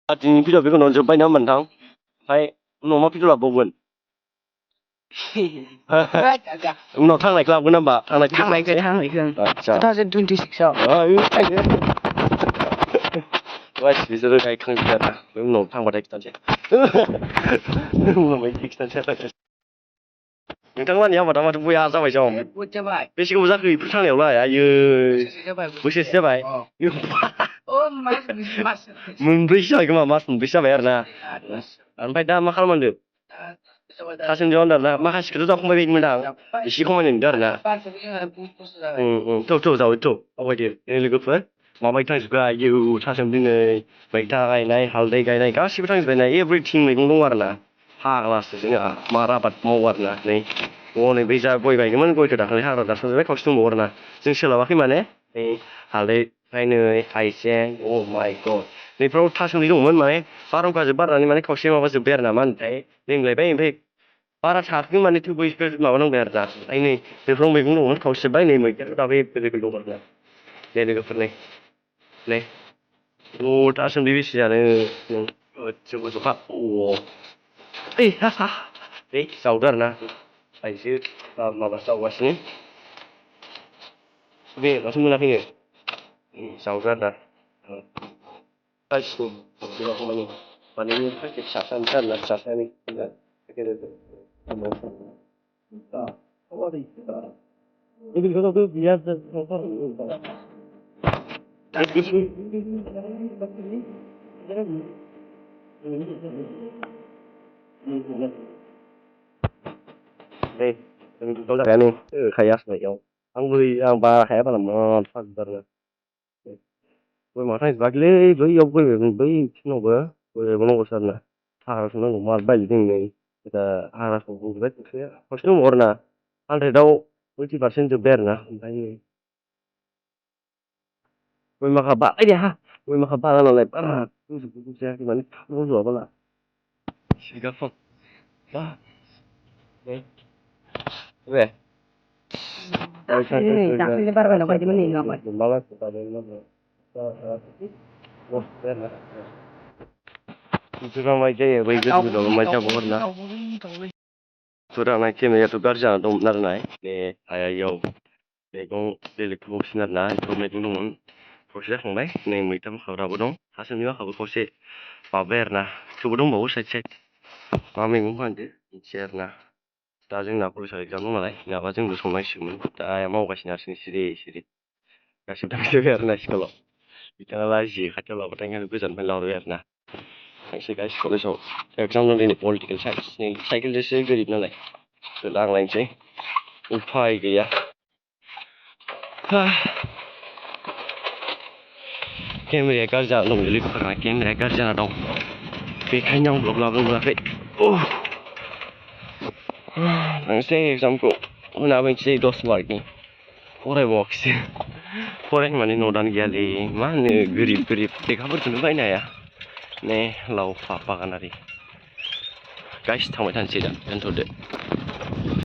दिनैनि भिडिअ बेखौ उनाव जोब्बाय ना होमबा नोंथां ओमफ्राय उनाव मा भिडिअ लाबावगोन उनाव थांनायखौ लाबोगोन होमबा थांनायखौ आदसा 2026 आव बिसोरो गायखांजोब्बाय आरोना बे उनाव थांबाथाय खिथानोसै उनाव खिथानोसै आरो नोंथांलानि आबादा माथो बया जाबाय जं बेसे गोबाव जाखो बेफोर थांनायावलाय आयै बोसोरसे जाबाय मोनब्रैसो जाबाय खोमा मास मोनब्रैसो जाबाय आरोना ओमफ्राय दा मा खालामनांदो थासोमलियाव होनदों आरोना माखासेखौथ' जाखांबाय बायदिमोन आं एसे खमायनाय नुदों आरोना थौ जाबाय थौ आवगायदो लोगोफोर माबायदि थांजोबखो आयौ थासोम दिनै मैथा गायनाय हालदै गायनाय गासिबो थांजोबबाय एभ्रिथिं मैगं दं आरोना फाग्लासो जोंहा मार आबाद मावो आरोना नै हनै बै जा गय गायदोंमोन गयखौ दाखालि हाग्रा दानस्रांजोब्बाय खावसे दंबावो आरोना जों सोलाबाखै माने नै हालदै ओमफ्राय नै हाइजें अ माइ गड नैफ्राव थासोमलि दंमोन माने बारहुंखाजों बारनानै माने खावसे माबाजोब्बाय आरोना मा होनोथाय लेंलायबाय ओमफ्राय बारा थायाखै माने थेवबो एसे माबानांबाय आरोना ओमफ्राय नै बेफोराव मैगं दंमोन खावसे जोब्बाय नै मैगंआथ' दाबो एभेलेबेल दं आरोना दे लोगोफोर नै थासोमलि बेसे जानो जों गोजौखा ओइ बे जावदो आरोना आइजो माबा जावगासिनो बे दासो मोनाखैनो जावदो आरोना गासिबो माने पेकेट फिसाफ्रानोसै आरोना फिसाफ्रानो आं बारा हाया बारा फागबार गय माथो थांजोबाखैलै बैयाव गय बै थिनावबो गय गायबावनांगौसो आरोना हाग्रा संनांगौ मार बायदों नै दा हाग्राखौ बुजोबबाय खावसे दंबावो आरोना 100आव 80% जोब्बाय आरोना ओमफ्राय गय माखा बालायदे हा गय माखा बाला नालाय बारा रज'जोबो जायाखै माने रज'आ बाला सिगाफां बा बे दाख्लैनो बारबायना बायदिमोन नै गामाय माइ जायो बै गोजौ माइ जाबावो आरोना फुराना केमेरायाथ' गाज्रि जाना दंमोन आरोना बे हायाव मैगं बेलेगखौ बावसिन आरोना बेफोर मैगं दंमोन खावसे जाखांबाय नै मैथा माखाफ्राबो दं थासोमलि माखाबो खावसे माबाबाय आरोना थेवबो दंबावो साइड मा मैगं फानदो मिथिया आरोना दा जोंना फरायसालि एगजाम दं नालाय नङाबा जोंबो संनांसिगौमोन दा आइया मावगासिनो हारसिं सिरि गासिबो थांजोब्बाय आरोना स्कुलाव बिथाङा लाजियो खाथियाव लाबाथाय ओंखायनो गोजाननिफ्राय लाबोबाय आरोना थांसै गाइस कलेजाव एगजाम दं दिनै पलिटिकेल साइन्स नै साइकेलजोंसो गोरिब नालाय लांलायनोसै उफाय गैया केमेराया गाज्रि जाना दं लोगोफोरा केमेराया गाज्रि जाना दं बेखायनो आं ब्लग लाबोनो मोनाखै थांसै एगजामखौ होना फैनोसै 10 मार्कनि फरायबावाखैसो फरायनो माने न'दानो गैयालै मा होनो गोरिब लेखाफोरखौनो बायनो हाया ने लावफा बागानारि गाइस थांबाय थानोसै दा दोनथ'दो